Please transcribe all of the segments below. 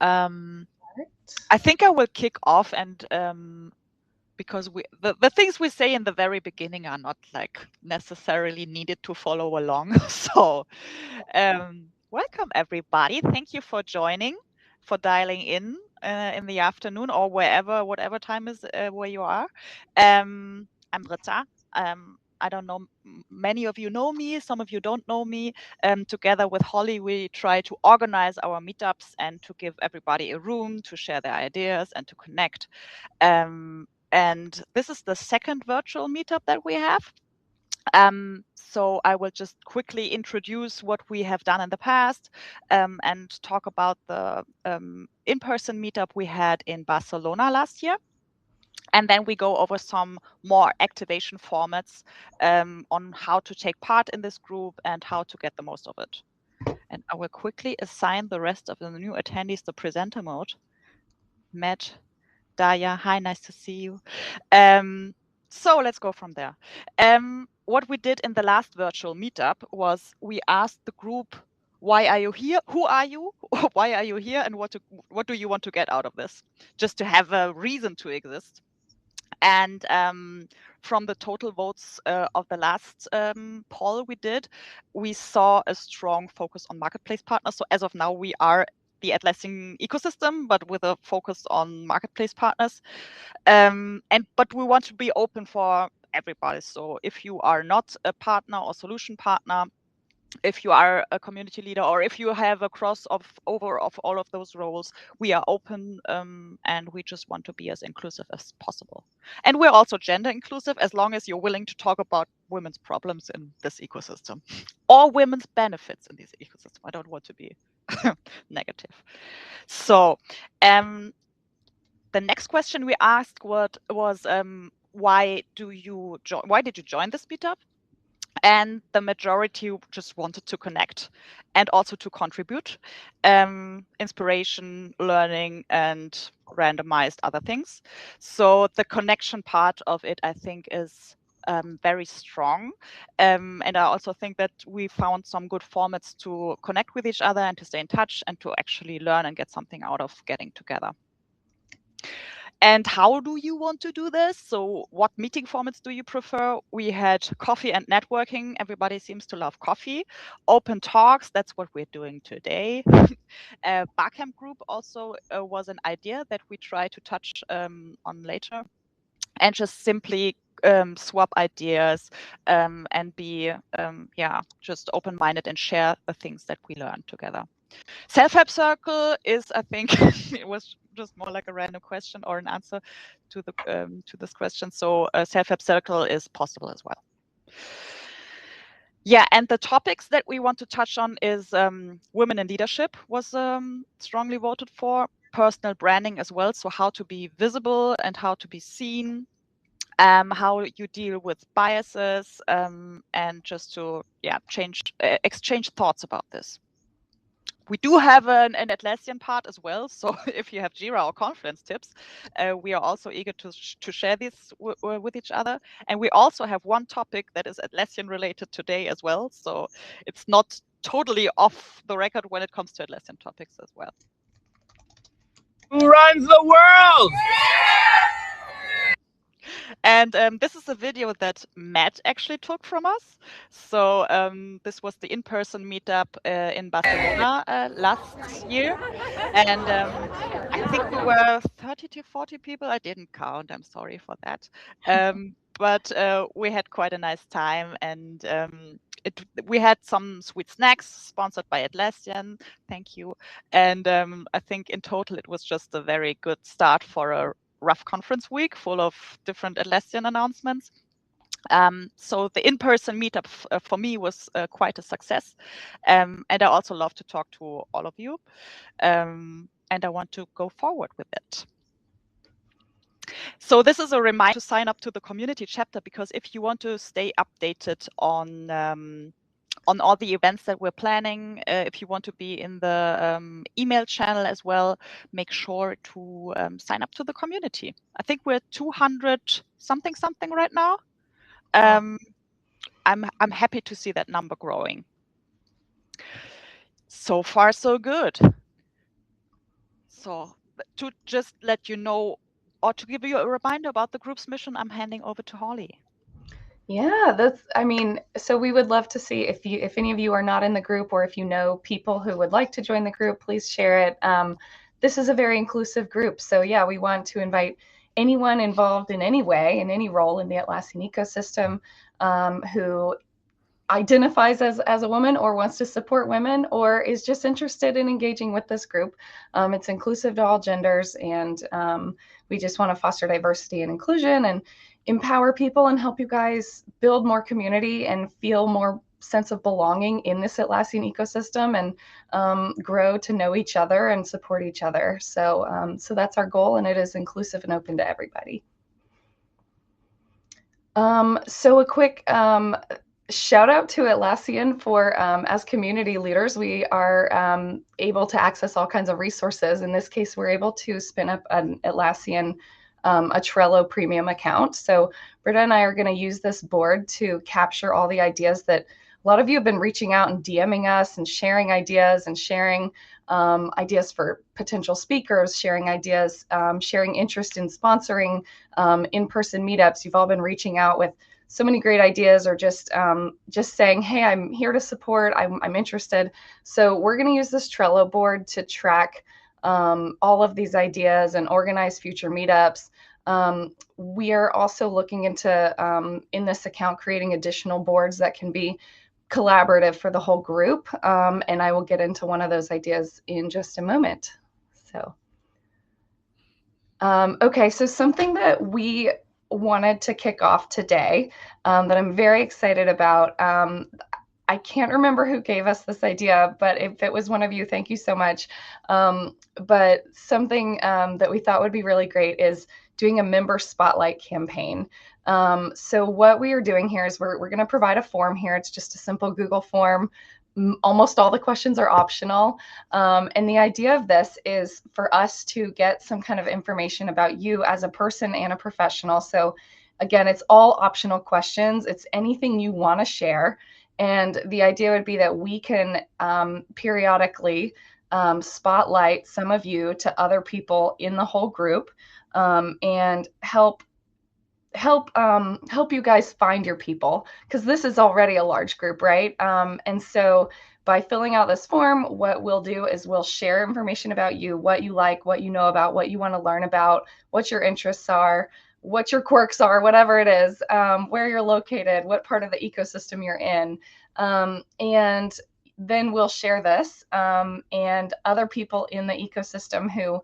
I think I will kick off, and because the things we say in the very beginning are not like necessarily needed to follow along. So welcome everybody. Thank you for joining, for dialing in the afternoon or whatever time is where you are. I'm Rita. I don't know, many of you know me, some of you don't know me. Together with Holly, we try to organize our meetups and to give everybody a room to share their ideas and to connect. And this is the second virtual meetup that we have. So I will just quickly introduce what we have done in the past and talk about the in-person meetup we had in Barcelona last year. And then we go over some more activation formats on how to take part in this group and how to get the most of it. And I will quickly assign the rest of the new attendees the presenter mode. Matt, Daya, hi, nice to see you. So let's go from there. What we did in the last virtual meetup was we asked the group, why are you here? Who are you? Why are you here? And what do you want to get out of this? Just to have a reason to exist. And from the total votes of the last poll we did, we saw a strong focus on marketplace partners. So as of now, we are the Atlassian ecosystem, but with a focus on marketplace partners. But we want to be open for everybody. So if you are not a partner or solution partner, if you are a community leader, or if you have a crossover of all of those roles, we are open and we just want to be as inclusive as possible. And we're also gender inclusive, as long as you're willing to talk about women's problems in this ecosystem or women's benefits in this ecosystem. I don't want to be negative. So the next question we asked was why did you join this meetup? And the majority just wanted to connect and also to contribute, inspiration, learning, and randomized other things. So the connection part of it, I think, is very strong. And I also think that we found some good formats to connect with each other and to stay in touch and to actually learn and get something out of getting together. And how do you want to do this? So what meeting formats do you prefer? We had coffee and networking. Everybody seems to love coffee. Open talks, that's what we're doing today. Barcamp group also was an idea that we try to touch on later. And just simply swap ideas and be, just open-minded and share the things that we learn together. Self-help circle is, I think, it was just more like a random question or an answer to this question. So self-help circle is possible as well. Yeah, and the topics that we want to touch on is women in leadership was strongly voted for, personal branding as well. So how to be visible and how to be seen, how you deal with biases, and just to exchange thoughts about this. We do have an Atlassian part as well. So if you have Jira or Confluence tips, we are also eager to share this with each other. And we also have one topic that is Atlassian related today as well. So it's not totally off the record when it comes to Atlassian topics as well. Who runs the world? And this is a video that Matt actually took from us. So this was the in-person meetup in Barcelona last year. And I think we were 30 to 40 people. I didn't count. I'm sorry for that. But we had quite a nice time. And we had some sweet snacks sponsored by Atlassian. Thank you. And I think in total, it was just a very good start for a rough conference week full of different Atlassian announcements. So the in-person meetup for me was quite a success. And I also love to talk to all of you. And I want to go forward with it. So this is a reminder to sign up to the community chapter, because if you want to stay updated on all the events that we're planning, if you want to be in the email channel as well, make sure to sign up to the community. I think we're 200 something right now. I'm happy to see that number growing. So far, so good. So to just let you know, or to give you a reminder about the group's mission, I'm handing over to Holly. Yeah, I mean, so we would love to see if any of you are not in the group, or if you know people who would like to join the group, please share it. This is a very inclusive group. So yeah, we want to invite anyone involved in any way, in any role in the Atlassian ecosystem, who identifies as a woman or wants to support women or is just interested in engaging with this group. It's inclusive to all genders, and we just want to foster diversity and inclusion and empower people and help you guys build more community and feel more sense of belonging in this Atlassian ecosystem, and grow to know each other and support each other. So that's our goal, and it is inclusive and open to everybody. So a quick shout out to Atlassian for, as community leaders, we are able to access all kinds of resources. In this case, we're able to spin up an Atlassian, a Trello premium account. So Britta and I are going to use this board to capture all the ideas that a lot of you have been reaching out and DMing us and sharing ideas and sharing ideas for potential speakers, sharing ideas, sharing interest in sponsoring in-person meetups. You've all been reaching out with so many great ideas, or just saying, hey, I'm here to support, I'm interested. So we're going to use this Trello board to track all of these ideas and organize future meetups. We are also looking into, in this account, creating additional boards that can be collaborative for the whole group. And I will get into one of those ideas in just a moment. So, okay, so something that we wanted to kick off today, that I'm very excited about. I can't remember who gave us this idea, but if it was one of you, thank you so much. But something that we thought would be really great is doing a member spotlight campaign. So what we are doing here is we're going to provide a form here. It's just a simple Google form. Almost all the questions are optional. And the idea of this is for us to get some kind of information about you as a person and a professional. So again, it's all optional questions. It's anything you want to share. And the idea would be that we can periodically spotlight some of you to other people in the whole group, and help you guys find your people, because this is already a large group, right? And so by filling out this form, what we'll do is we'll share information about you, what you like, what you know about, what you want to learn about, what your interests are, what your quirks are, whatever it is, where you're located, what part of the ecosystem you're in. And then we'll share this, and other people in the ecosystem who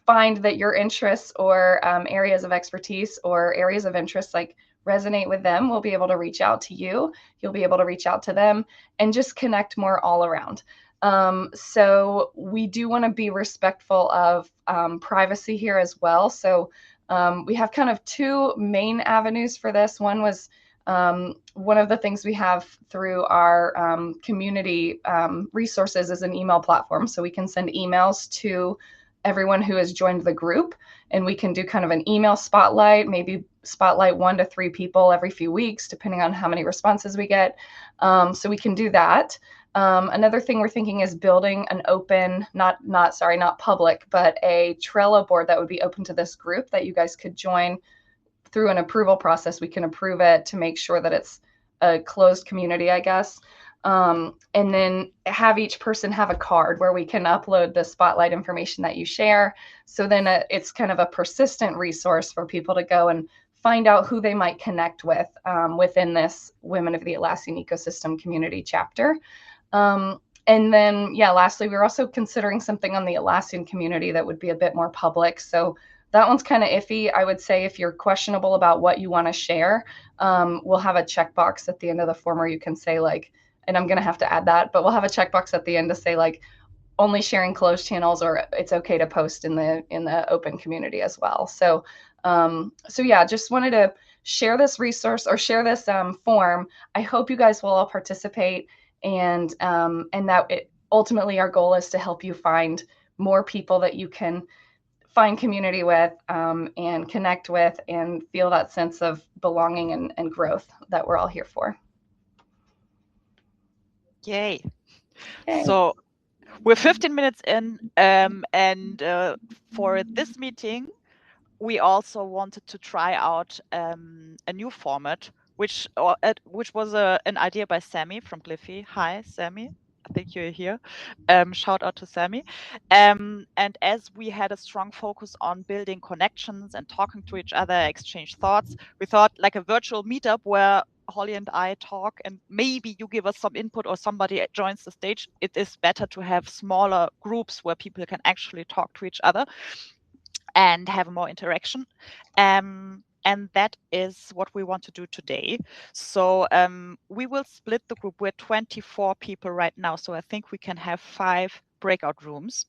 find that your interests or areas of expertise or areas of interest like resonate with them, we'll be able to reach out to you. You'll be able to reach out to them and just connect more all around. So we do want to be respectful of privacy here as well. So we have kind of two main avenues for this. One was one of the things we have through our community resources is an email platform. So we can send emails to everyone who has joined the group, and we can do kind of an email spotlight, maybe spotlight 1 to 3 people every few weeks, depending on how many responses we get. So we can do that. Another thing we're thinking is building an open, not public, but a Trello board that would be open to this group that you guys could join through an approval process. We can approve it to make sure that it's a closed community, I guess. And then have each person have a card where we can upload the spotlight information that you share. So then it's kind of a persistent resource for people to go and find out who they might connect with within this Women of the Atlassian Ecosystem community chapter. And then, yeah, lastly, we're also considering something on the Atlassian community that would be a bit more public. So that one's kind of iffy. I would say if you're questionable about what you want to share, we'll have a checkbox at the end of the form where you can say like, and I'm going to have to add that, but we'll have a checkbox at the end to say like only sharing closed channels, or it's okay to post in the open community as well. So yeah, just wanted to share this resource or share this form. I hope you guys will all participate, and that ultimately our goal is to help you find more people that you can find community with, and connect with, and feel that sense of belonging and growth that we're all here for. Yay. Okay. So We're 15 minutes in, and for this meeting, we also wanted to try out a new format, which was an idea by Sammy from Gliffy. Hi, Sammy. I think you're here. Shout out to Sammy. And as we had a strong focus on building connections and talking to each other, exchange thoughts, we thought like a virtual meetup where Holly and I talk and maybe you give us some input or somebody joins the stage. It is better to have smaller groups where people can actually talk to each other and have more interaction. And that is what we want to do today. So we will split the group. We're 24 people right now. So I think we can have 5 breakout rooms.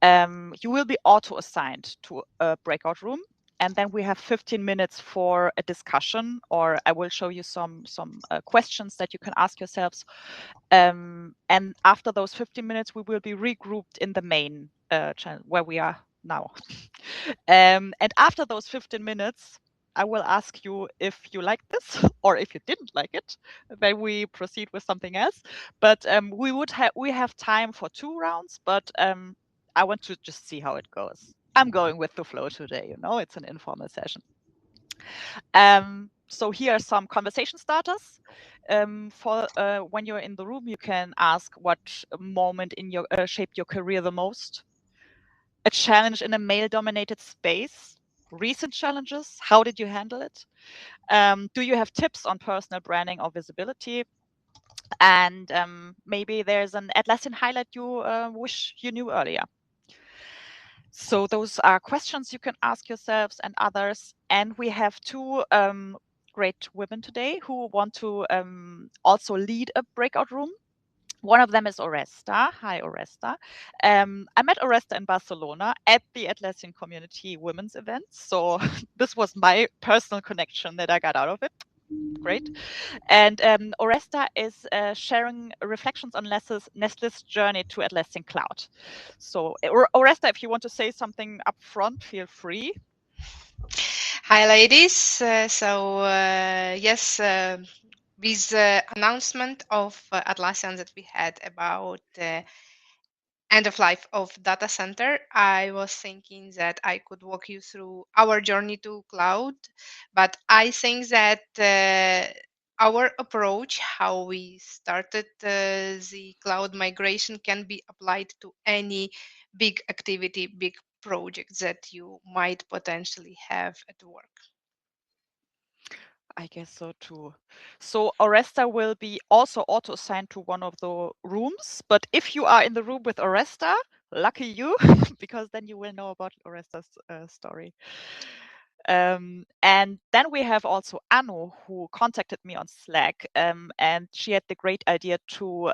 You will be auto-assigned to a breakout room. And then we have 15 minutes for a discussion, or I will show you some questions that you can ask yourselves. And after those 15 minutes, we will be regrouped in the main channel where we are now. And after those 15 minutes, I will ask you if you like this or if you didn't like it. Then we proceed with something else. But we have time for 2 rounds, but I want to just see how it goes. I'm going with the flow today, you know, it's an informal session. So here are some conversation starters. For when you're in the room, you can ask what moment in your shaped your career the most. A challenge in a male-dominated space. Recent challenges. How did you handle it? Do you have tips on personal branding or visibility? And maybe there's an Atlassian highlight you wish you knew earlier. So those are questions you can ask yourselves and others. And we have 2 great women today who want to also lead a breakout room. One of them is Oresta. Hi, Oresta. I met Oresta in Barcelona at the Atlassian Community Women's event. So this was my personal connection that I got out of it. Great. And Oresta is sharing reflections on Nestle's journey to Atlassian Cloud. So Oresta, if you want to say something up front, feel free. Hi, ladies. Yes, with announcement of Atlassian that we had about end of life of data center, I was thinking that I could walk you through our journey to cloud. But I think that our approach, how we started the cloud migration, can be applied to any big activity, big project that you might potentially have at work. I guess so too. So Oresta will be also auto-assigned to one of the rooms. But if you are in the room with Oresta, lucky you, because then you will know about Oresta's story. And then we have also Anu, who contacted me on Slack, and she had the great idea to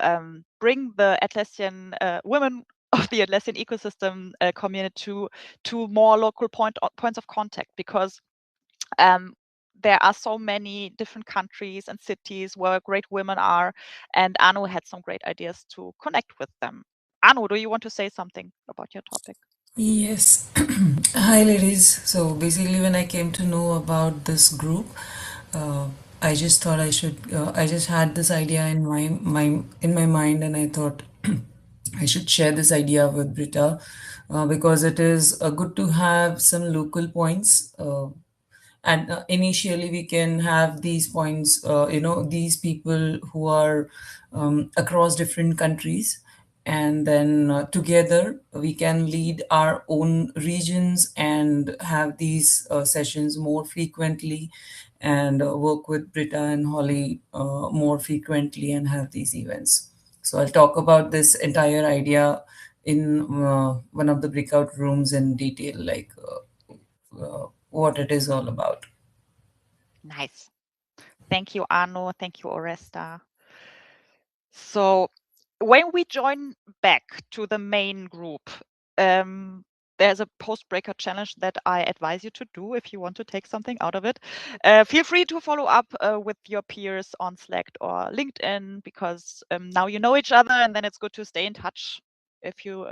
bring the Atlassian women of the Atlassian ecosystem community to more local points of contact, because there are so many different countries and cities where great women are, and Anu had some great ideas to connect with them. Anu, do you want to say something about your topic? Yes. Hi, ladies. So basically, when I came to know about this group, uh, I just thought I should. I just had this idea in my mind, and I thought I should share this idea with Britta, because it is good to have some local points. And initially we can have these points, these people who are across different countries, and then together we can lead our own regions and have these sessions more frequently, and work with Britta and Holly more frequently and have these events. So I'll talk about this entire idea in one of the breakout rooms in detail, like what it is all about. Nice. Thank you, Anu. Thank you, Oresta. So when we join back to the main group, there's a post-breakout challenge that I advise you to do if you want to take something out of it. Feel free to follow up with your peers on Slack or LinkedIn, because now you know each other, and then it's good to stay in touch if you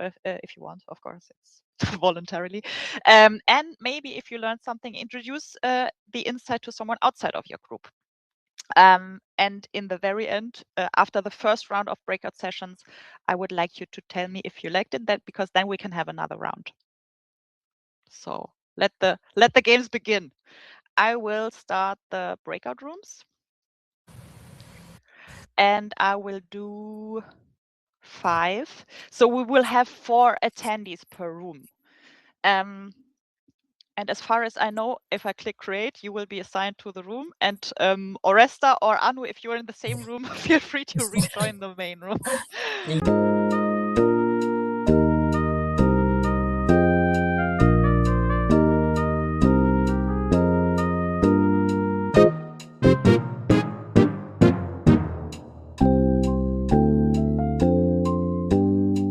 want, of course. It's voluntarily. And maybe if you learn something, introduce the insight to someone outside of your group. And in the very end, after the first round of breakout sessions, I would like you to tell me if you liked it, that because then we can have another round. So let the games begin. I will start the breakout rooms, and I will do 5. So we will have 4 attendees per room. And as far as I know, if I click create, you will be assigned to the room. And Oresta or Anu, if you're in the same room, feel free to rejoin the main room.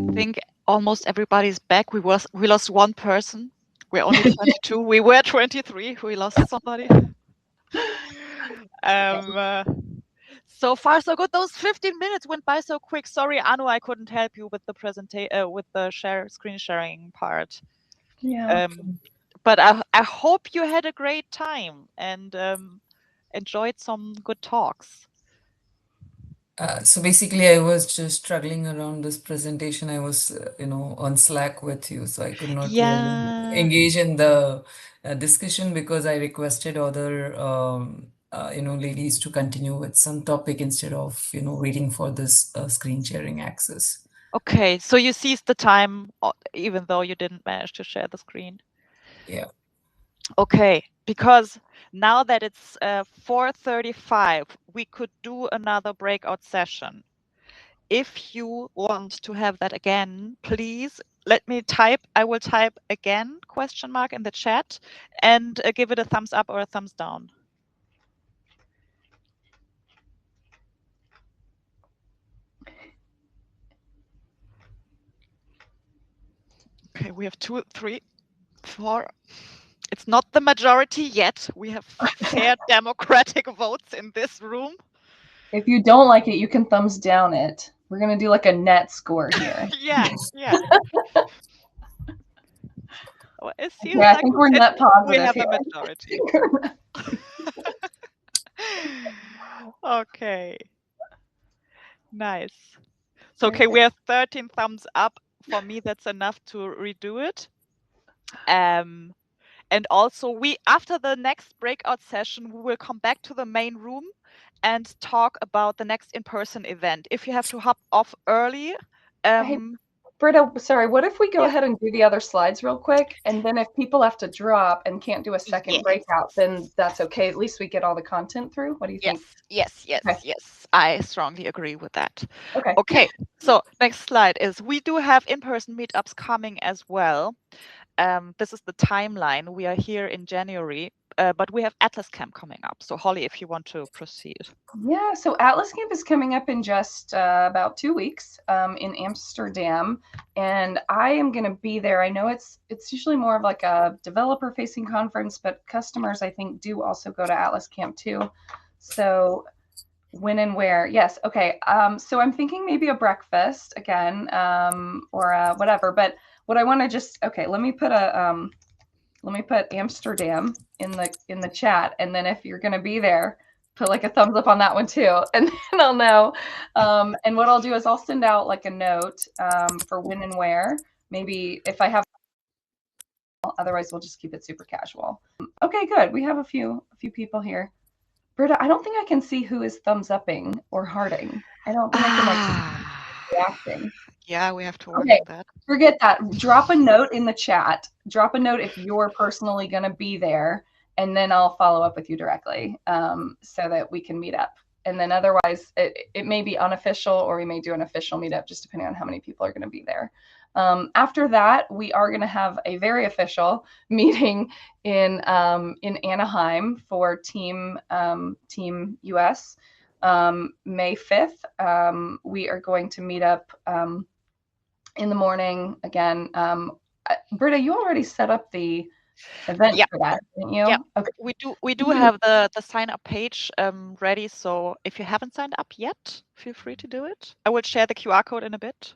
I think almost everybody's back. We lost one person. We're only 22. We were 23. We lost somebody. So far, so good. Those 15 minutes went by so quick. Sorry, Anu, I couldn't help you with the presentation, with the screen sharing part. Yeah. But I hope you had a great time and enjoyed some good talks. So basically, I was just struggling around this presentation. I was, on Slack with you, so I could not really engage in the discussion because I requested other, ladies to continue with some topic instead of, waiting for this screen sharing access. Okay, so you seized the time even though you didn't manage to share the screen. Yeah. Okay, because now that it's 4:35, we could do another breakout session. If you want to have that again, please let me type. I will type again ? In the chat and give it a thumbs up or a thumbs down. Okay, we have 2, 3, 4. It's not the majority yet. We have fair democratic votes in this room. If you don't like it, you can thumbs down it. We're going to do like a net score here. Yeah. Well, it seems I like think we're net positive. we have here. a majority. Okay. Nice. So, okay, we have 13 thumbs up. For me, that's enough to redo it. And also, after the next breakout session, we will come back to the main room and talk about the next in-person event. If you have to hop off early, Hey, Britta, sorry, what if we go ahead and do the other slides real quick? And then if people have to drop and can't do a second breakout, then that's okay. At least we get all the content through. What do you think? Yes. I strongly agree with that. Okay. Okay, so next slide is we do have in-person meetups coming as well. This is the timeline. We are here in January, but we have Atlas Camp coming up. So Holly, if you want to proceed. Yeah, so Atlas Camp is coming up in just about 2 weeks in Amsterdam, and I am going to be there. I know it's usually more of like a developer-facing conference, but customers, I think, do also go to Atlas Camp too. So when and where? Yes. Okay. So I'm thinking maybe a breakfast again, or whatever. But what I want to let me put Amsterdam in the chat, and then if you're going to be there, put like a thumbs up on that one too, and then I'll know. And what I'll do is I'll send out like a note for when and where. Maybe if I have, otherwise we'll just keep it super casual. Okay, good. We have a few people here. Britta, I don't think I can see who is thumbs upping or hearting. I don't think I can reacting. Yeah, we have to work on that. Forget that. Drop a note in the chat. Drop a note if you're personally going to be there, and then I'll follow up with you directly so that we can meet up. And then otherwise, it may be unofficial, or we may do an official meetup, just depending on how many people are going to be there. After that, we are going to have a very official meeting in Anaheim for Team US. May 5th, we are going to meet up in the morning again. Britta, you already set up the event for that, didn't you? Yeah, okay. We do have the sign up page ready. So if you haven't signed up yet, feel free to do it. I will share the QR code in a bit.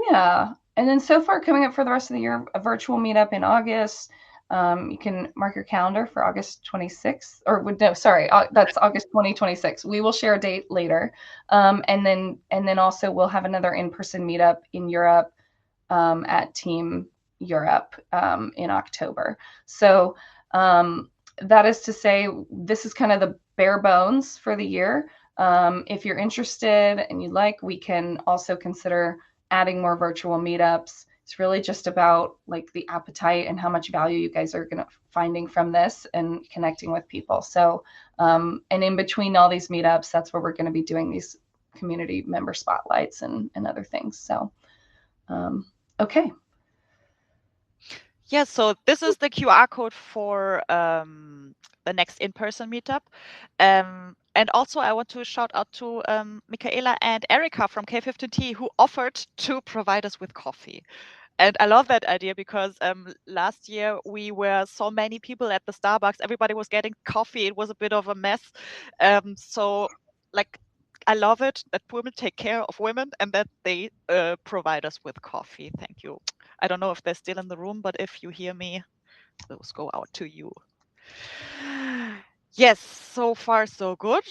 Yeah, and then so far coming up for the rest of the year, a virtual meetup in August. You can mark your calendar for August 26th, or no, sorry, that's August 2026. We will share a date later. And then also we'll have another in-person meetup in Europe at Team Europe in October. So that is to say, this is kind of the bare bones for the year. If you're interested and you'd like, we can also consider adding more virtual meetups. It's really just about like the appetite and how much value you guys are finding from this and connecting with people. So, and in between all these meetups, that's where we're going to be doing these community member spotlights and other things. So, okay. Yeah, so this is the QR code for the next in-person meetup. And also I want to shout out to Michaela and Erica from K15T who offered to provide us with coffee. And I love that idea because last year we were so many people at the Starbucks. Everybody was getting coffee. It was a bit of a mess. So like, I love it that women take care of women and that they provide us with coffee. Thank you. I don't know if they're still in the room, but if you hear me, those go out to you. Yes, so far so good.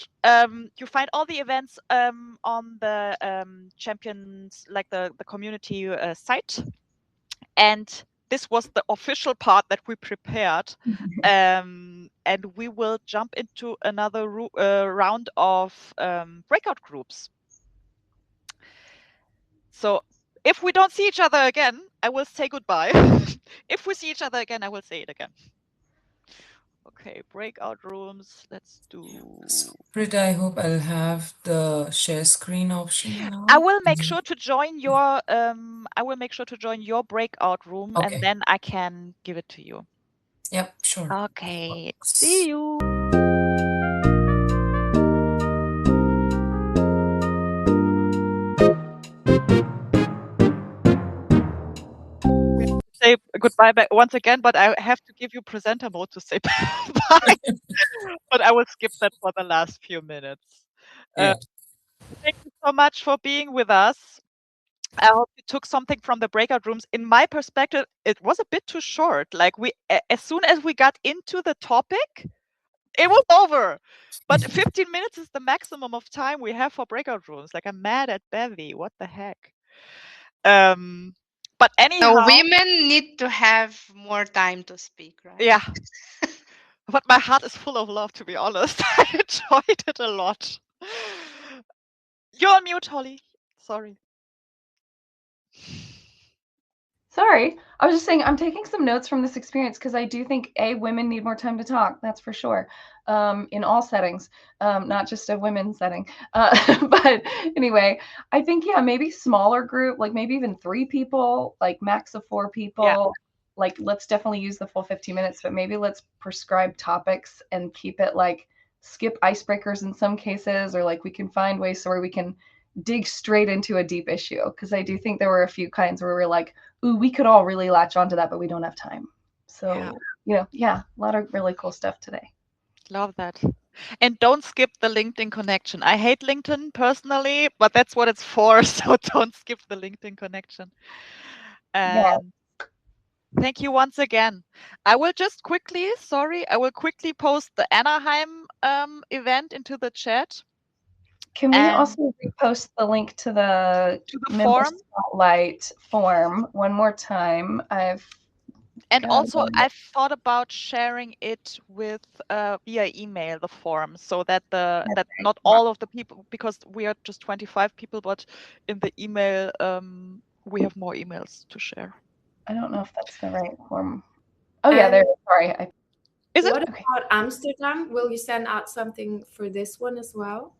You find all the events on the Champions, like the community site. And this was the official part that we prepared. And we will jump into another round of breakout groups. So if we don't see each other again, I will say goodbye. If we see each other again, I will say it again. Okay, breakout rooms. Let's do. Britt, I hope I'll have the share screen option now. I will make sure to join your. I will make sure to join your breakout room, Okay. and then I can give it to you. Yep, sure. Okay. See you. Say goodbye back once again, but I have to give you presenter mode to say bye. But I will skip that for the last few minutes. Yeah. Thank you so much for being with us. I hope you took something from the breakout rooms. In my perspective, it was a bit too short. Like as soon as we got into the topic, it was over. But 15 minutes is the maximum of time we have for breakout rooms. Like I'm mad at Bevy. What the heck? But anyhow, No, women need to have more time to speak, right? yeah. But my heart is full of love, to be honest. I enjoyed it a lot. You're on mute, Holly. Sorry. Sorry, I was just saying I'm taking some notes from this experience because I do think women need more time to talk. That's for sure, in all settings, not just a women's setting. But anyway, I think maybe smaller group, like maybe even 3 people, like max of 4 people. Yeah. Like let's definitely use the full 15 minutes, but maybe let's prescribe topics and keep it like skip icebreakers in some cases, or like we can find ways where we can dig straight into a deep issue, because I do think there were a few kinds where we were like, ooh, we could all really latch onto that, but we don't have time. So, a lot of really cool stuff today. Love that. And don't skip the LinkedIn connection. I hate LinkedIn personally, but that's what it's for. So don't skip the LinkedIn connection. And thank you once again. I will quickly post the Anaheim event into the chat. Can we also repost the link to the member forum spotlight form one more time? Also, I've thought about sharing it with via email, the form, so that not all of the people, because we are just 25 people, but in the email we have more emails to share. I don't know if that's the right form. Oh yeah, there. Sorry. Is it? What about Amsterdam? Will you send out something for this one as well?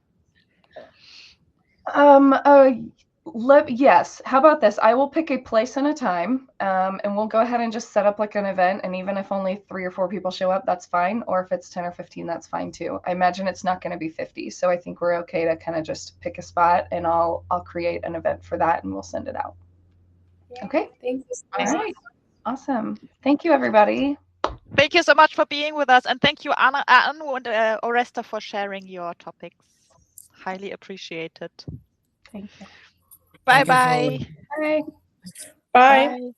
Yes. How about this? I will pick a place and a time, and we'll go ahead and just set up like an event. And even if only 3 or 4 people show up, that's fine. Or if it's 10 or 15, that's fine too. I imagine it's not going to be 50, so I think we're okay to kind of just pick a spot, and I'll create an event for that, and we'll send it out. Yeah. Okay. Thank you so much. much. Awesome. Thank you, everybody. Thank you so much for being with us, and thank you, Anna and Oresta, for sharing your topics. Highly appreciated. Thank you. Bye-bye. Bye. Bye. Bye.